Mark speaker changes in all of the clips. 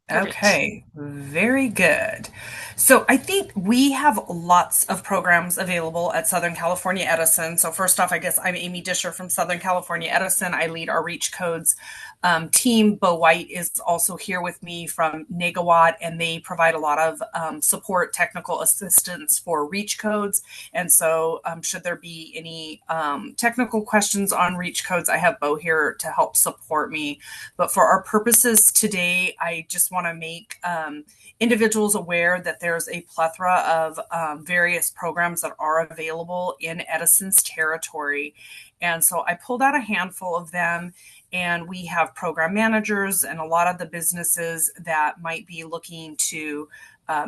Speaker 1: Perfect.
Speaker 2: Okay, very good. So I think we have lots of programs available at Southern California Edison. So first off, I guess I'm Amy Disher from Southern California Edison. I lead our Reach Codes team. Bo White is also here with me from Negawatt, and they provide a lot of support, technical assistance for Reach Codes. And so, should there be any technical questions on Reach Codes, I have Bo here to help support me. But for our purposes today, I just want to make individuals aware that there's a plethora of various programs that are available in Edison's territory. And so I pulled out a handful of them, and we have program managers and a lot of the businesses that might be looking to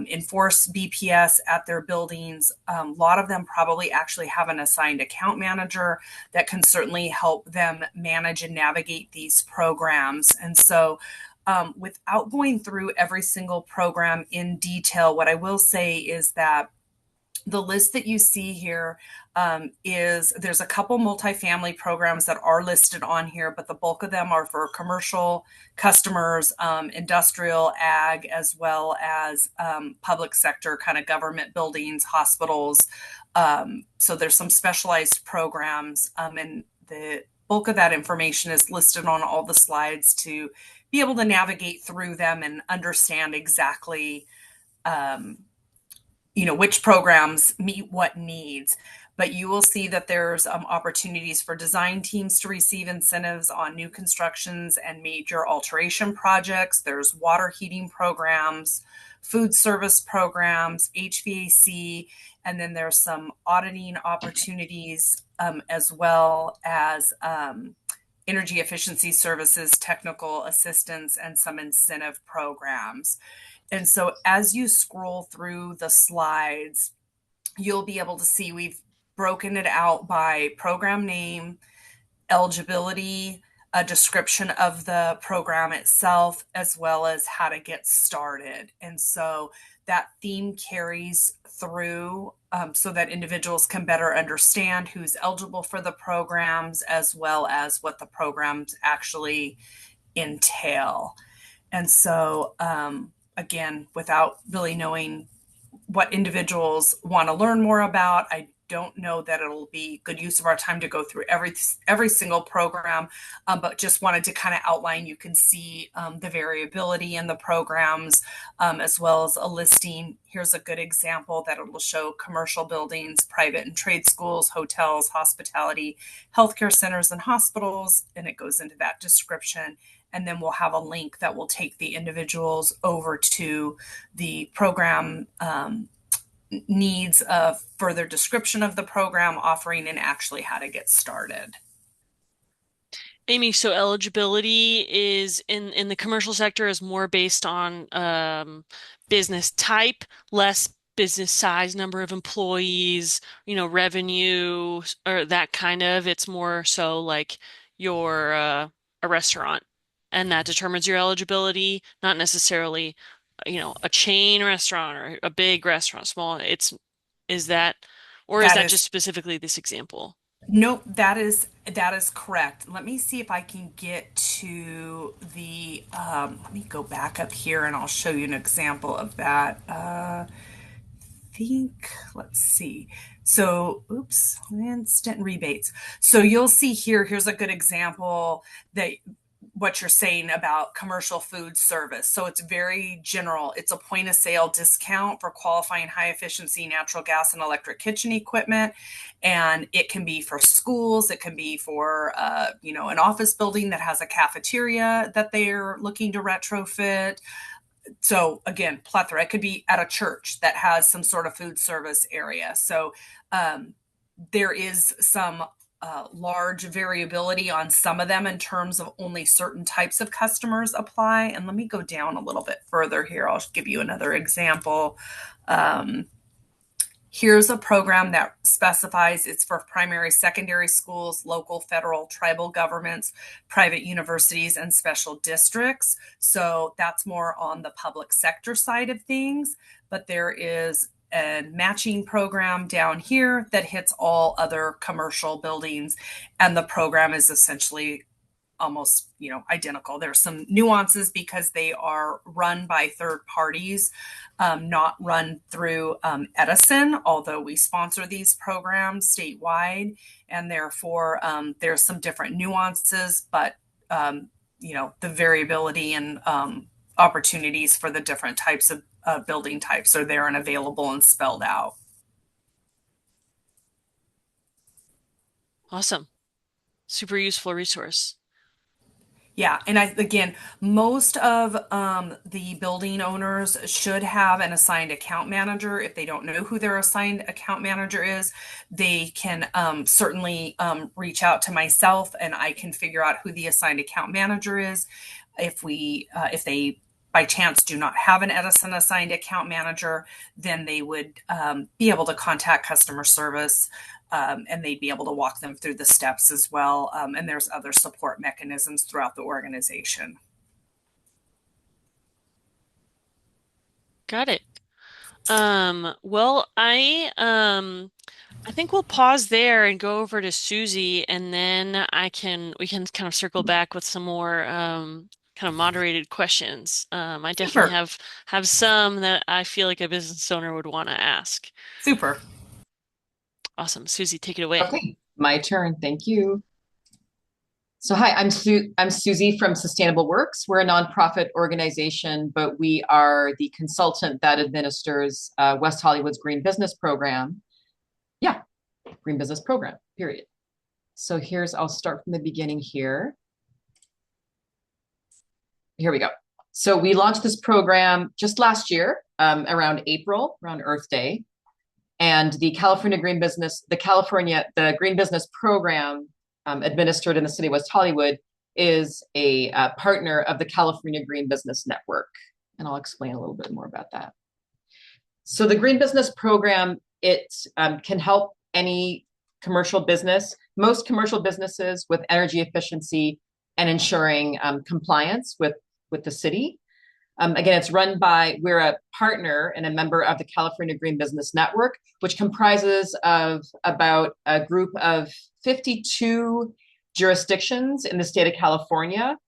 Speaker 2: enforce BPS at their buildings. A lot of them probably actually have an assigned account manager that can certainly help them manage and navigate these programs. And so, without going through every single program in detail, what I will say is that the list that you see here is there's a couple multifamily programs that are listed on here, but the bulk of them are for commercial customers, industrial, ag, as well as public sector kind of government buildings, hospitals. So there's some specialized programs, and the bulk of that information is listed on all the slides to be able to navigate through them and understand exactly um, which programs meet what needs. But you will see that there's opportunities for design teams to receive incentives on new constructions and major alteration projects. There's water heating programs, food service programs, HVAC, and then there's some auditing opportunities, as well as energy efficiency services, technical assistance, and some incentive programs. And so as you scroll through the slides, you'll be able to see we've broken it out by program name, eligibility, a description of the program itself, as well as how to get started. And so that theme carries through, so that individuals can better understand who's eligible for the programs, as well as what the programs actually entail. And so, again, without really knowing what individuals want to learn more about, I don't know that it'll be good use of our time to go through every single program, but just wanted to kind of outline. You can see the variability in the programs, as well as a listing. Here's a good example that it will show commercial buildings, private and trade schools, hotels, hospitality, healthcare centers, and hospitals, and it goes into that description. And then we'll have a link that will take the individuals over to the program needs, a further description of the program offering, and actually how to get started.
Speaker 1: Amy, so eligibility is in the commercial sector is more based on business type, less business size, number of employees, revenue or that kind of. It's more so like you're a restaurant, and that determines your eligibility, not necessarily, a chain restaurant or a big restaurant, small. Is that, or is
Speaker 2: That
Speaker 1: that just
Speaker 2: is
Speaker 1: specifically this example?
Speaker 2: Nope, that is correct. Let me see if I can get to the let me go back up here and I'll show you an example of that. Think, let's see. So, oops, instant rebates. So you'll see here, here's a good example that what you're saying about commercial food service. So it's very general. It's a point of sale discount for qualifying high efficiency natural gas and electric kitchen equipment. And it can be for schools. It can be for, an office building that has a cafeteria that they're looking to retrofit. So again, plethora. It could be at a church that has some sort of food service area. So um, there is some large variability on some of them in terms of only certain types of customers apply. And let me go down a little bit further here. I'll give you another example. Um, Here's a program that specifies it's for primary, secondary schools, local, federal, tribal governments, private universities, and special districts. So that's more on the public sector side of things. But there is a matching program down here that hits all other commercial buildings. And the program is essentially almost, identical. There's some nuances because they are run by third parties, not run through Edison, although we sponsor these programs statewide, and therefore there's some different nuances, but the variability and opportunities for the different types of building types are there and available and spelled out.
Speaker 1: Awesome. Super useful resource.
Speaker 2: Yeah, and again, most of the building owners should have an assigned account manager. If they don't know who their assigned account manager is, they can certainly reach out to myself, and I can figure out who the assigned account manager is. If they by chance do not have an Edison assigned account manager, then they would be able to contact customer service, and they'd be able to walk them through the steps as well. And there's other support mechanisms throughout the organization.
Speaker 1: Got it. Well, I think we'll pause there and go over to Susie, and then we can kind of circle back with some more kind of moderated questions. I definitely
Speaker 2: Super,
Speaker 1: have some that I feel like a business owner would want to ask.
Speaker 2: super.
Speaker 1: Awesome. Susie, take it away.
Speaker 3: Okay, my turn. Thank you. So hi, I'm Susie from Sustainable Works. We're a nonprofit organization, but we are the consultant that administers West Hollywood's Green Business Program. Yeah, Green Business Program, period. So I'll start from the beginning here. Here we go. So we launched this program just last year, around April, around Earth Day. And the Green Business Program, administered in the city of West Hollywood, is a partner of the California Green Business Network. And I'll explain a little bit more about that. So the Green Business Program, it can help any commercial business, most commercial businesses, with energy efficiency and ensuring compliance with the city. Again, we're a partner and a member of the California Green Business Network, which comprises of about a group of 52 jurisdictions in the state of California.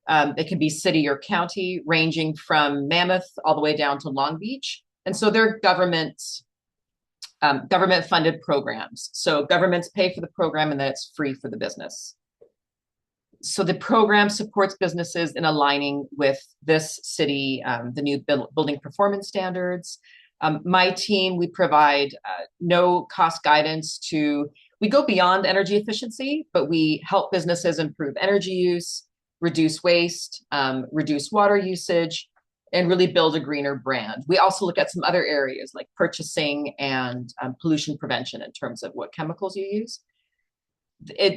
Speaker 3: It can be city or county, ranging from Mammoth all the way down to Long Beach. And so they're government-funded programs. So governments pay for the program, and then it's free for the business. So the program supports businesses in aligning with this city, the new building performance standards. My team, we provide no cost guidance we go beyond energy efficiency, but we help businesses improve energy use, reduce waste, reduce water usage, and really build a greener brand. We also look at some other areas like purchasing and pollution prevention in terms of what chemicals you use.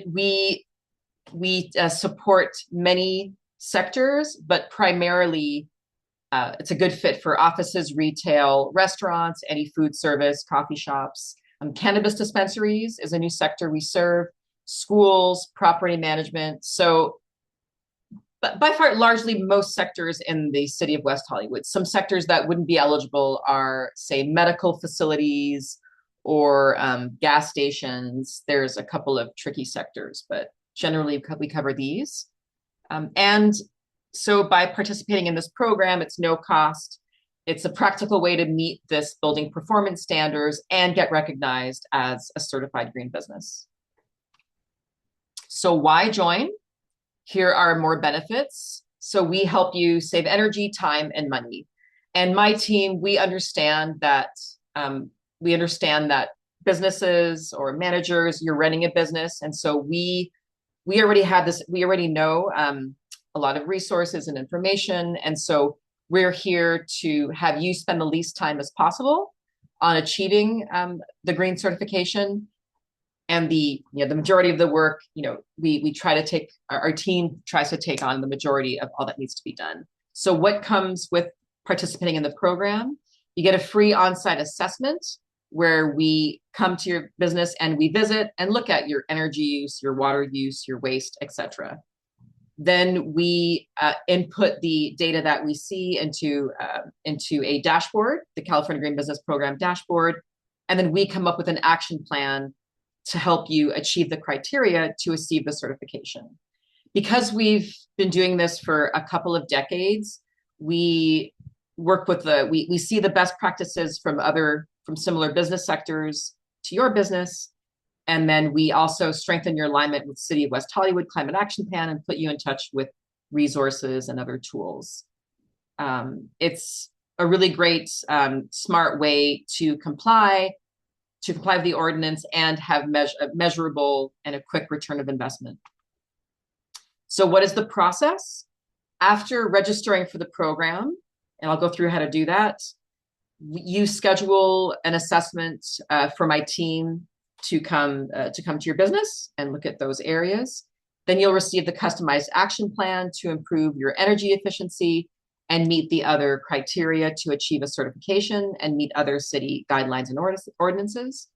Speaker 3: We support many sectors, but primarily it's a good fit for offices, retail, restaurants, any food service, coffee shops. Cannabis dispensaries is a new sector we serve, schools, property management. So but by far, largely most sectors in the city of West Hollywood. Some sectors that wouldn't be eligible are, say, medical facilities or gas stations. There's a couple of tricky sectors, but generally we cover these. And so by participating in this program, it's no cost. It's a practical way to meet this building performance standards and get recognized as a certified green business. So why join? Here are more benefits. So we help you save energy, time, and money. And my team, we understand that businesses or managers, you're running a business, and so we already have this. We already know a lot of resources and information, and so we're here to have you spend the least time as possible on achieving the green certification. And the majority of the work, we try to take, our team tries to take on the majority of all that needs to be done. So what comes with participating in the program? You get a free on-site assessment where we come to your business and we visit and look at your energy use, your water use, your waste, etc. Then we input the data that we see into a dashboard, the California Green Business Program dashboard, and then we come up with an action plan to help you achieve the criteria to receive the certification. Because we've been doing this for a couple of decades, we work with we see the best practices from similar business sectors to your business. And then we also strengthen your alignment with City of West Hollywood Climate Action Plan and put you in touch with resources and other tools. It's a really great, smart way to comply with the ordinance and have measurable and a quick return of investment. So what is the process? After registering for the program, and I'll go through how to do that, you schedule an assessment for my team to come to your business and look at those areas. Then you'll receive the customized action plan to improve your energy efficiency and meet the other criteria to achieve a certification and meet other city guidelines and ordinances.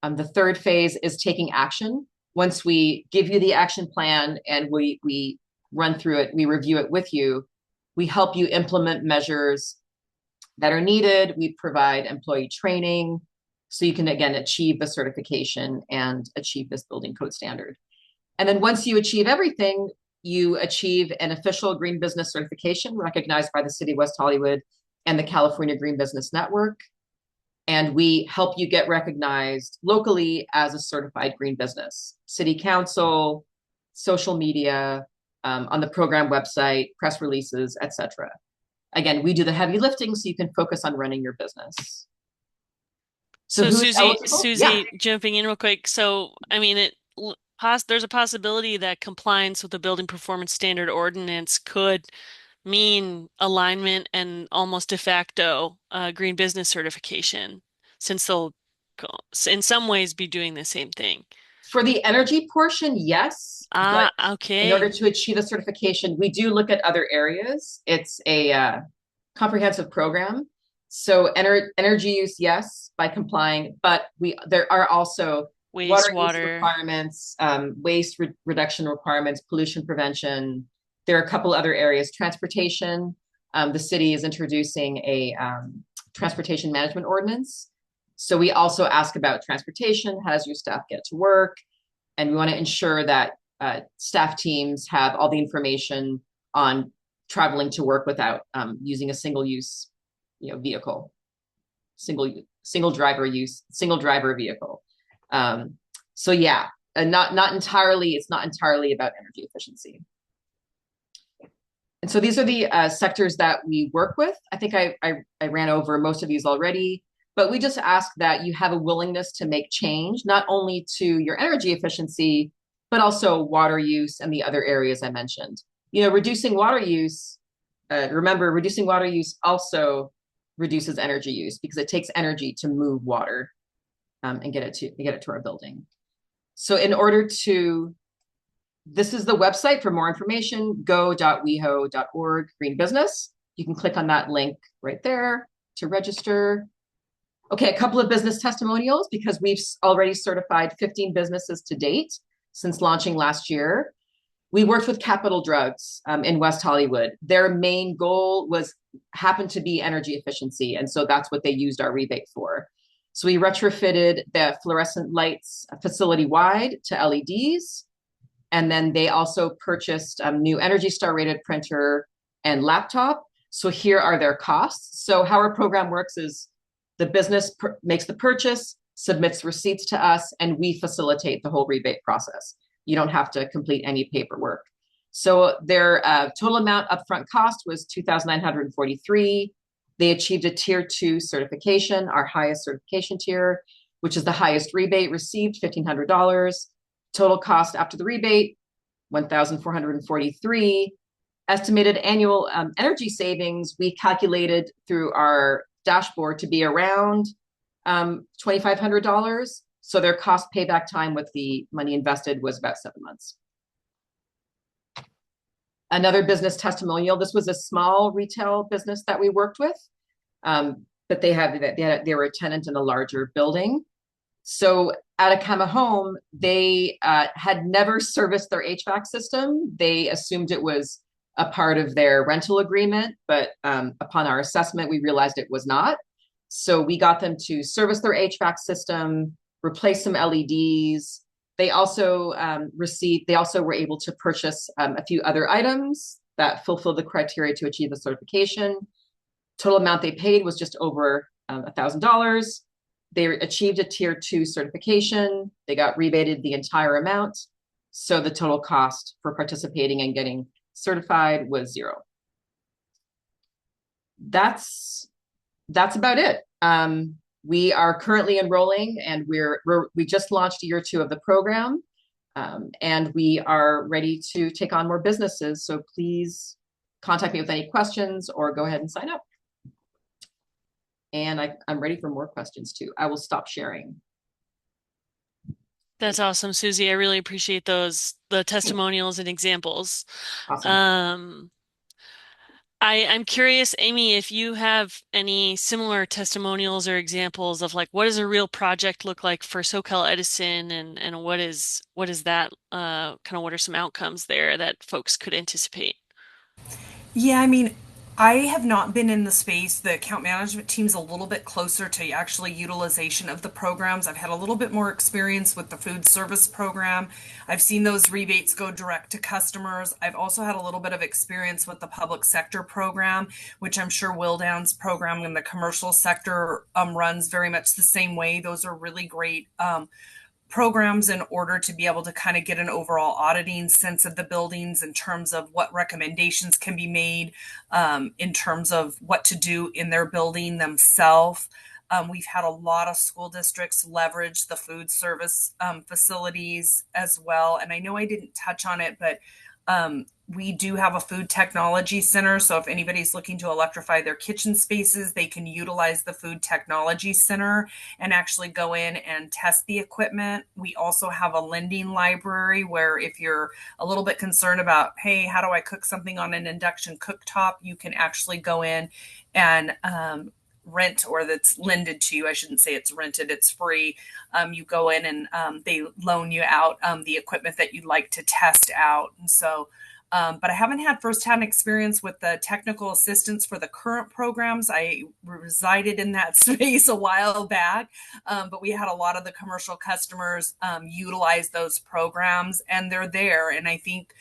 Speaker 3: The third phase is taking action. Once we give you the action plan and we run through it, we review it with you, we help you implement measures that are needed. We provide employee training so you can, again, achieve the certification and achieve this building code standard. And then once you achieve everything, you achieve an official green business certification recognized by the City of West Hollywood and the California Green Business Network. And we help you get recognized locally as a certified green business. City Council, social media, on the program website, press releases, etc. Again, we do the heavy lifting so you can focus on running your business. So who's eligible? Yeah.
Speaker 1: Susie, jumping in real quick. So, I mean, there's a possibility that compliance with the building performance standard ordinance could mean alignment and almost de facto green business certification, since they'll in some ways be doing the same thing.
Speaker 3: For the energy portion, yes.
Speaker 1: Ah,
Speaker 3: But in order
Speaker 1: okay.
Speaker 3: to achieve a certification, we do look at other areas. It's a comprehensive program. So energy use, yes, by complying, but there are also water use
Speaker 1: Wastewater.
Speaker 3: requirements, waste reduction requirements, pollution prevention. There are a couple other areas. Transportation. The city is introducing a transportation management ordinance. So we also ask about transportation. How does your staff get to work? And we want to ensure that staff teams have all the information on traveling to work without using a single-use, vehicle, single driver vehicle. So yeah, and it's not entirely about energy efficiency. And so these are the sectors that we work with. I think I ran over most of these already, but we just ask that you have a willingness to make change, not only to your energy efficiency, but also water use and the other areas I mentioned. Reducing water use, remember, reducing water use also reduces energy use because it takes energy to move water and get it to our building. So this is the website for more information, go.weho.org, green business. You can click on that link right there to register. Okay, a couple of business testimonials because we've already certified 15 businesses to date since launching last year. We worked with Capital Drugs in West Hollywood. Their main goal happened to be energy efficiency, and so that's what they used our rebate for. So we retrofitted the fluorescent lights facility-wide to LEDs, and then they also purchased a new Energy Star rated printer and laptop. So here are their costs. So how our program works is the business makes the purchase, submits receipts to us, and we facilitate the whole rebate process. You don't have to complete any paperwork. So their total amount upfront cost was $2,943. They achieved a tier 2 certification, our highest certification tier, which is the highest rebate received, $1,500. Total cost after the rebate, $1,443. Estimated annual energy savings, we calculated through our dashboard to be around $2,500. So their cost payback time with the money invested was about 7 months. Another business testimonial. This was a small retail business that we worked with, but they were a tenant in a larger building. So Atacama Home, they had never serviced their HVAC system. They assumed it was a part of their rental agreement, but upon our assessment, we realized it was not. So we got them to service their HVAC system, replace some LEDs. They also they also were able to purchase a few other items that fulfill the criteria to achieve the certification. Total amount they paid was just over $1,000. They achieved a tier 2 certification. They got rebated the entire amount. So the total cost for participating and getting certified was zero. That's about it. We are currently enrolling, and we just launched year 2 of the program, and we are ready to take on more businesses. So please contact me with any questions or go ahead and sign up. And I'm ready for more questions too. I will stop sharing.
Speaker 1: That's awesome, Susie. I really appreciate the testimonials and examples.
Speaker 3: Awesome.
Speaker 1: I'm curious, Amy, if you have any similar testimonials or examples of like what does a real project look like for SoCal Edison and what is that kind of what are some outcomes there that folks could anticipate?
Speaker 2: Yeah, I mean, I have not been in the space. The account management team's a little bit closer to actually utilization of the programs. I've had a little bit more experience with the food service program. I've seen those rebates go direct to customers. I've also had a little bit of experience with the public sector program, which I'm sure Wildown's program in the commercial sector runs very much the same way. Those are really great programs in order to be able to kind of get an overall auditing sense of the buildings in terms of what recommendations can be made in terms of what to do in their building themselves. We've had a lot of school districts leverage the food service facilities as well. And I know I didn't touch on it, but we do have a food technology center. So if anybody's looking to electrify their kitchen spaces, they can utilize the food technology center and actually go in and test the equipment. We also have a lending library where if you're a little bit concerned about, hey, how do I cook something on an induction cooktop, you can actually go in and rent, or that's lended to you. I shouldn't say it's rented, it's free. You go in and they loan you out the equipment that you'd like to test out. And so but I haven't had firsthand experience with the technical assistance for the current programs. I resided in that space a while back, but we had a lot of the commercial customers utilize those programs, and they're there. And I think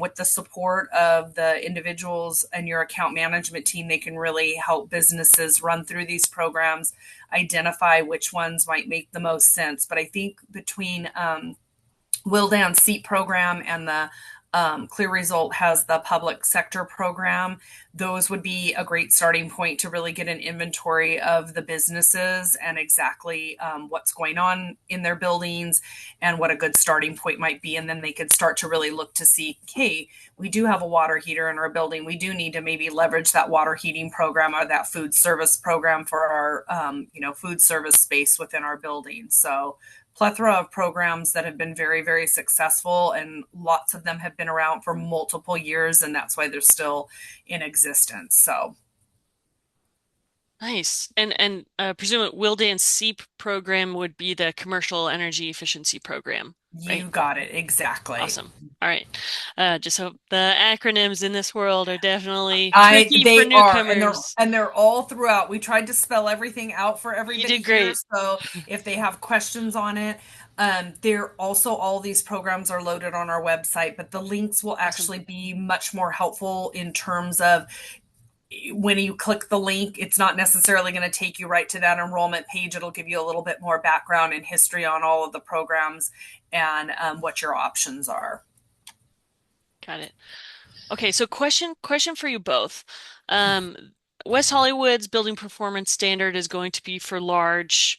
Speaker 2: with the support of the individuals and your account management team, they can really help businesses run through these programs, identify which ones might make the most sense. But I think between Wildown's SEAT program and the Clear Result has the public sector program. Those would be a great starting point to really get an inventory of the businesses and exactly what's going on in their buildings and what a good starting point might be. And then they could start to really look to see, hey, we do have a water heater in our building. We do need to maybe leverage that water heating program or that food service program for our, food service space within our building. So plethora of programs that have been very, very successful, and lots of them have been around for multiple years, and that's why they're still in existence. So
Speaker 1: Nice. And presumably Willdan's SEEP program would be the commercial energy efficiency program,
Speaker 2: you
Speaker 1: right?
Speaker 2: got it exactly.
Speaker 1: Awesome. All right. Just hope the acronyms in this world are definitely
Speaker 2: I
Speaker 1: tricky for
Speaker 2: they are, and
Speaker 1: newcomers.
Speaker 2: they're all throughout. We tried to spell everything out for
Speaker 1: You
Speaker 2: everybody
Speaker 1: did
Speaker 2: here,
Speaker 1: great.
Speaker 2: so if they have questions on it, they're also all these programs are loaded on our website, but the links will
Speaker 1: Awesome.
Speaker 2: actually be much more helpful in terms of when you click the link, it's not necessarily going to take you right to that enrollment page. It'll give you a little bit more background and history on all of the programs and what your options are.
Speaker 1: Got it. Okay, so question for you both. Um, West Hollywood's building performance standard is going to be for large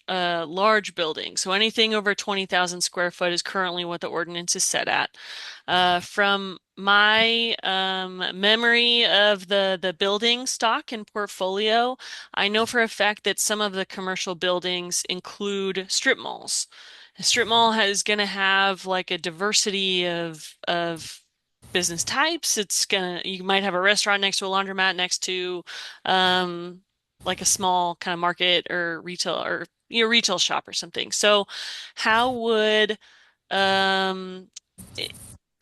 Speaker 1: buildings. So anything over 20,000 square foot is currently what the ordinance is set at. From my memory of the building stock and portfolio, I know for a fact that some of the commercial buildings include strip malls. A strip mall is going to have like a diversity of business types. You might have a restaurant next to a laundromat next to um like a small kind of market or retail shop or something. So how would um i-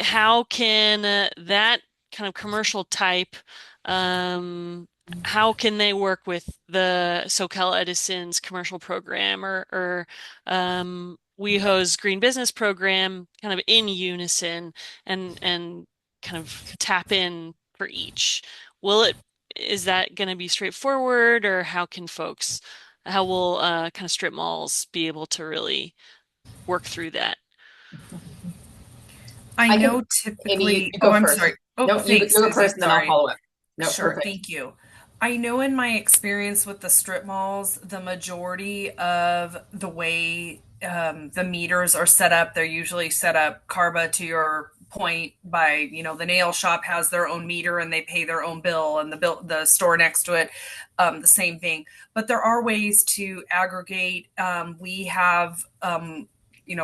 Speaker 1: how can that kind of commercial type um how can they work with the SoCal Edison's commercial program or WeHo's Green Business Program kind of in unison and kind of tap in for each. Will it, is that going to be straightforward, or how will kind of strip malls be able to really work through that?
Speaker 2: I
Speaker 3: I can,
Speaker 2: know
Speaker 3: Amy,
Speaker 2: typically,
Speaker 3: you
Speaker 2: oh,
Speaker 3: go
Speaker 2: I'm
Speaker 3: first.
Speaker 2: sorry. Oh,
Speaker 3: No, you
Speaker 2: thanks,
Speaker 3: go
Speaker 2: Susie.
Speaker 3: first and then I'll
Speaker 2: Sorry.
Speaker 3: follow up. No,
Speaker 2: Sure,
Speaker 3: perfect.
Speaker 2: thank you. I know in my experience with the strip malls, the majority of the way the meters are set up, they're usually set up, Carba, to your point, by, the nail shop has their own meter and they pay their own bill, and the store next to it, the same thing. But there are ways to aggregate. We have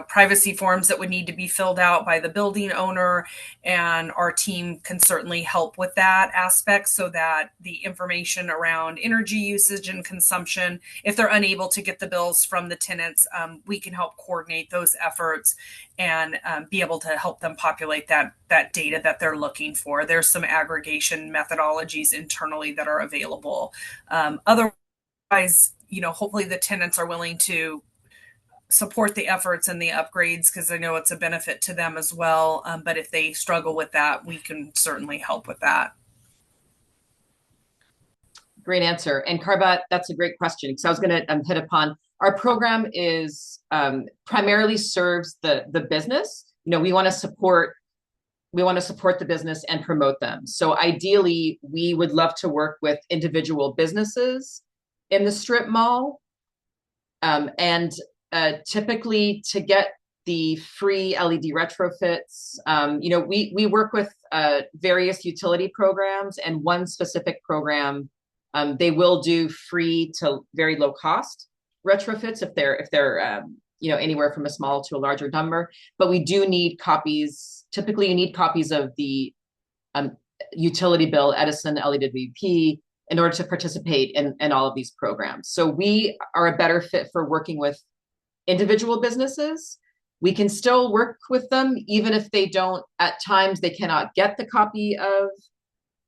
Speaker 2: privacy forms that would need to be filled out by the building owner, and our team can certainly help with that aspect so that the information around energy usage and consumption, if they're unable to get the bills from the tenants, we can help coordinate those efforts and be able to help them populate that data that they're looking for. There's some aggregation methodologies internally that are available. Otherwise, hopefully the tenants are willing to support the efforts and the upgrades, because I know it's a benefit to them as well. But if they struggle with that, we can certainly help with that.
Speaker 3: Great answer. And Carba, that's a great question because I was going to hit upon our program is primarily serves the business. We want to support the business and promote them. So ideally, we would love to work with individual businesses in the strip mall, and typically to get the free LED retrofits. We work with various utility programs, and one specific program, they will do free to very low cost retrofits if they're anywhere from a small to a larger number. But we do need copies. Typically, you need copies of the um, utility bill, Edison, LEWP, in order to participate in all of these programs. So we are a better fit for working with individual businesses. We can still work with them, even if they don't, at times they cannot get the copy of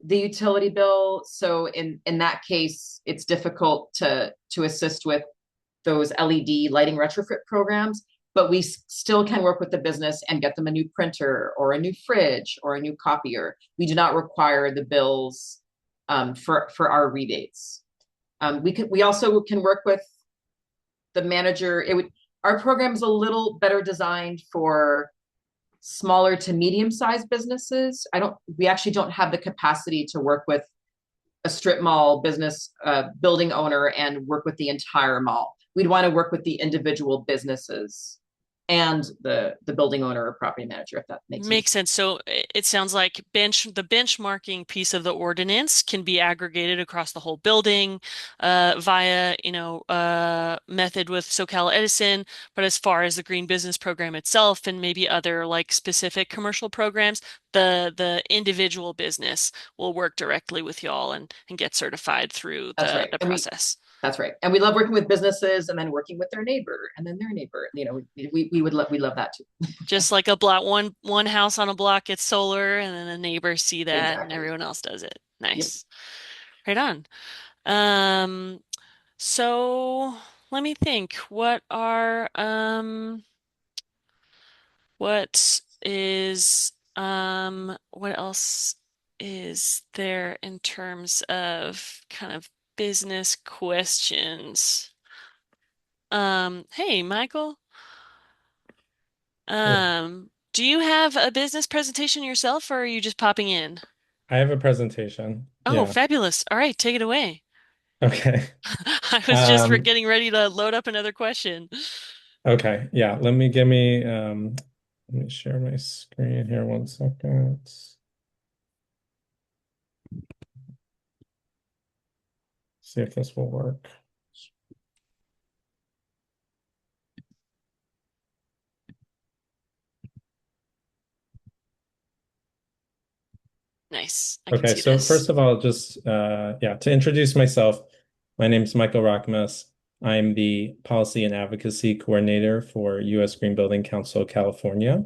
Speaker 3: the utility bill. So in that case, it's difficult to assist with those LED lighting retrofit programs, but we still can work with the business and get them a new printer or a new fridge or a new copier. We do not require the bills for our rebates. We also can work with the manager. Our program is a little better designed for smaller to medium-sized businesses. We actually don't have the capacity to work with a strip mall business building owner and work with the entire mall. We'd want to work with the individual businesses and the building owner or property manager, if that makes any
Speaker 1: Makes
Speaker 3: sense.
Speaker 1: sense. So it sounds like the benchmarking piece of the ordinance can be aggregated across the whole building via, method with SoCal Edison. But as far as the Green Business Program itself and maybe other like specific commercial programs, the individual business will work directly with y'all and get certified through
Speaker 3: That's right.
Speaker 1: the process.
Speaker 3: That's right. And we love working with businesses and then working with their neighbor and then their neighbor. We love that too.
Speaker 1: Just like a block, one house on a block gets solar, and then the neighbors see that, and
Speaker 3: Exactly.
Speaker 1: everyone else does it.
Speaker 3: Yep.
Speaker 1: Nice. Right on. Um, so let me think. What else is there in terms of kind of business questions? Hey, Michael.
Speaker 4: Hey,
Speaker 1: Do you have a business presentation yourself, or are you just popping in?
Speaker 4: I have a presentation.
Speaker 1: Oh,
Speaker 4: Yeah.
Speaker 1: fabulous. All right, take it away.
Speaker 4: Okay.
Speaker 1: I was just
Speaker 4: Um,
Speaker 1: getting ready to load up another question.
Speaker 4: okay. Yeah. Let me share my screen here 1 second. See if this will work.
Speaker 1: Nice. I can
Speaker 4: Okay.
Speaker 1: see
Speaker 4: So
Speaker 1: this.
Speaker 4: first of all, just yeah, to introduce myself, my name is Michael Rockmus. I'm the Policy and Advocacy Coordinator for U.S. Green Building Council, California.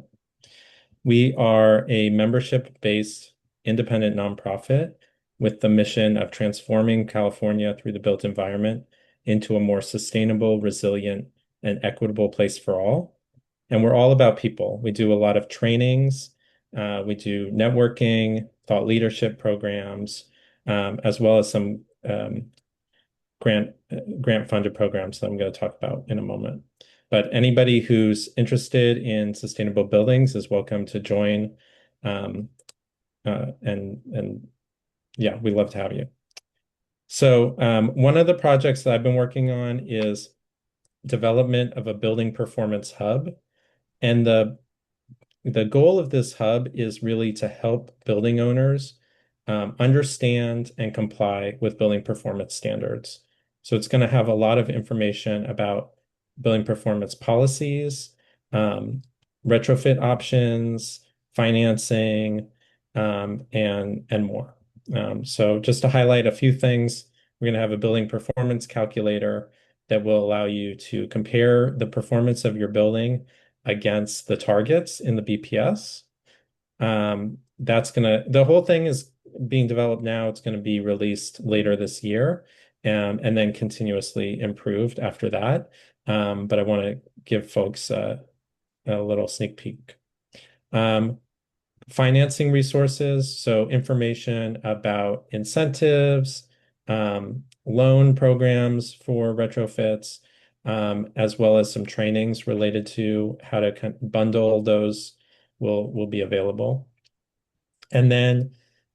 Speaker 4: We are a membership-based independent nonprofit with the mission of transforming California through the built environment into a more sustainable, resilient, and equitable place for all. And we're all about people. We do a lot of trainings. We do networking, thought leadership programs, as well as some grant funded programs that I'm going to talk about in a moment. But anybody who's interested in sustainable buildings is welcome to join. And yeah, we love to have you. So one of the projects that I've been working on is development of a building performance hub. And the goal of this hub is really to help building owners understand and comply with building performance standards. So it's going to have a lot of information about building performance policies, retrofit options, financing, and more. So just to highlight a few things, we're going to have a building performance calculator that will allow you to compare the performance of your building against the targets in the BPS. The whole thing is being developed now. It's going to be released later this year, and then continuously improved after that. But I want to give folks a little sneak peek. Financing resources, so information about incentives, loan programs for retrofits, as well as some trainings related to how to bundle those will be available. And then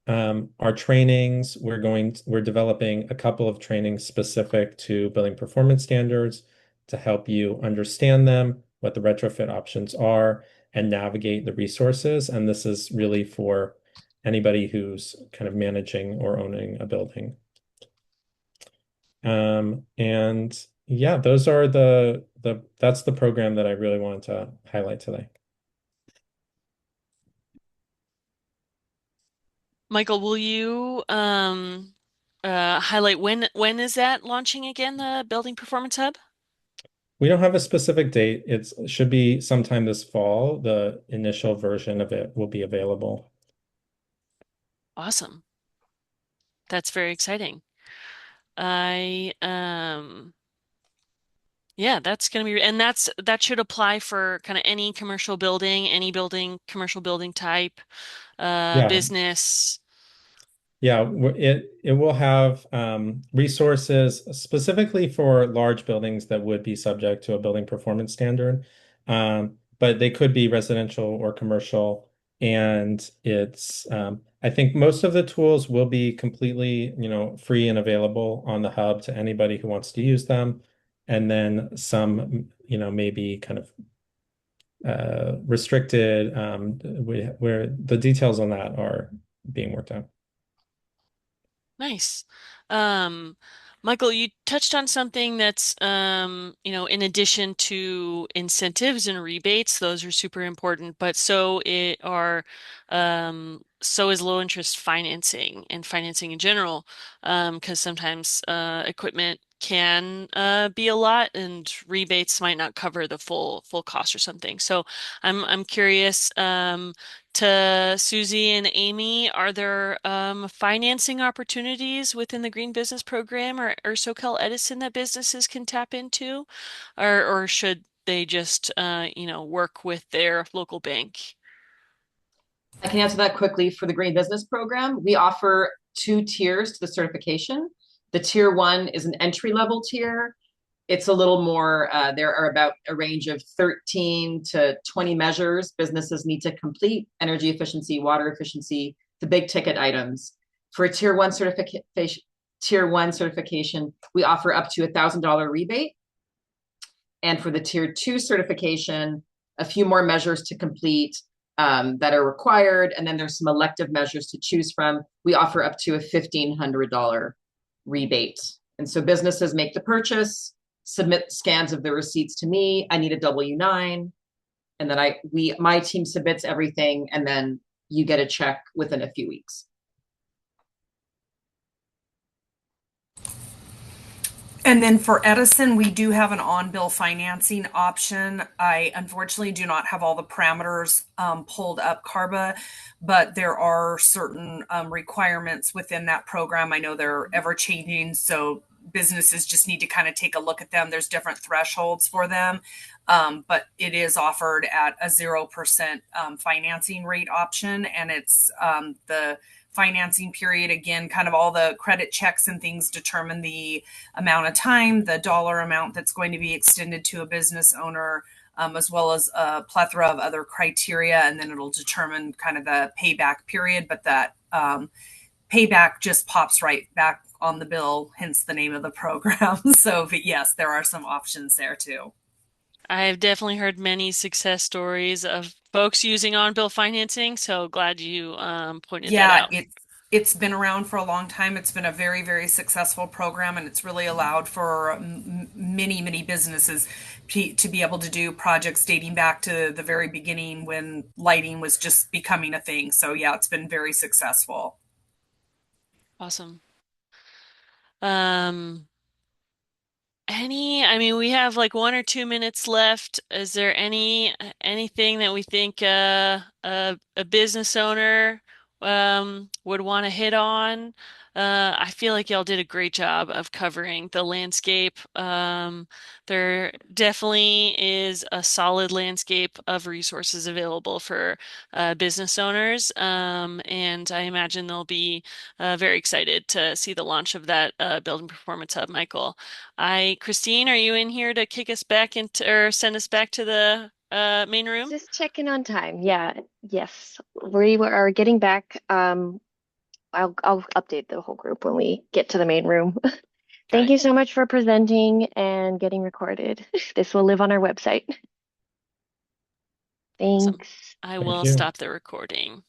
Speaker 4: our trainings, we're developing a couple of trainings specific to building performance standards to help you understand them, what the retrofit options are, and navigate the resources. And this is really for anybody who's kind of managing or owning a building. And yeah, those are that's the program that I really wanted to highlight today.
Speaker 1: Michael, will you highlight when is that launching again, the Building Performance Hub?
Speaker 4: We don't have a specific date. It should be sometime this fall. The initial version of it will be available.
Speaker 1: Awesome. That's very exciting. I Yeah, that's gonna be, and that should apply for kind of any commercial building, any building, commercial building type,
Speaker 4: Yeah,
Speaker 1: business.
Speaker 4: yeah, it will have resources specifically for large buildings that would be subject to a building performance standard, but they could be residential or commercial. And I think most of the tools will be completely, free and available on the hub to anybody who wants to use them. And then some, maybe kind of restricted, where the details on that are being worked out.
Speaker 1: Nice. Um, Michael, you touched on something that's, in addition to incentives and rebates, those are super important, but so is low interest financing and financing in general, because sometimes equipment can be a lot, and rebates might not cover the full cost or something. So I'm curious. To Susie and Amy, are there financing opportunities within the Green Business Program or SoCal Edison that businesses can tap into? Or should they just work with their local bank?
Speaker 3: I can answer that quickly. For the Green Business Program, we offer two tiers to the certification. The tier one is an entry level tier. It's a little more, there are about a range of 13 to 20 measures businesses need to complete: energy efficiency, water efficiency, the big ticket items. For a tier one certification, we offer up to $1,000 rebate. And for the tier two certification, a few more measures to complete that are required. And then there's some elective measures to choose from. We offer up to a $1,500 rebate. And so businesses make the purchase, submit scans of the receipts to me. I need a W-9. And then my team submits everything, and then you get a check within a few weeks.
Speaker 2: And then for Edison, we do have an on-bill financing option. I unfortunately do not have all the parameters pulled up, Carba, but there are certain requirements within that program. I know they're ever changing, so businesses just need to kind of take a look at them. There's different thresholds for them, but it is offered at a 0% financing rate option, and it's the financing period. Again, kind of all the credit checks and things determine the amount of time, the dollar amount that's going to be extended to a business owner, as well as a plethora of other criteria, and then it'll determine kind of the payback period. But that payback just pops right back on the bill, hence the name of the program. So, but yes, there are some options there too.
Speaker 1: I've definitely heard many success stories of folks using on-bill financing, so glad you pointed that
Speaker 2: Yeah,
Speaker 1: out.
Speaker 2: it's been around for a long time. It's been a very, very successful program, and it's really allowed for many, many businesses to be able to do projects dating back to the very beginning when lighting was just becoming a thing. So yeah, it's been very successful.
Speaker 1: Awesome. Um, I mean, we have like 1 or 2 minutes left. Is there anything that we think a business owner would want to hit on? I feel like y'all did a great job of covering the landscape. There definitely is a solid landscape of resources available for business owners, and I imagine they'll be very excited to see the launch of that Building Performance Hub, Michael. Christine, are you in here to kick us back into or send us back to the main room?
Speaker 5: Just checking on time. Yeah, yes. We are getting back. I'll update the whole group when we get to the main room.
Speaker 1: Got
Speaker 5: Thank
Speaker 1: it.
Speaker 5: you so much for presenting and getting recorded. This will live on our website.
Speaker 1: Awesome.
Speaker 5: Thanks.
Speaker 1: I
Speaker 4: Thank
Speaker 1: will
Speaker 4: you.
Speaker 1: stop the recording.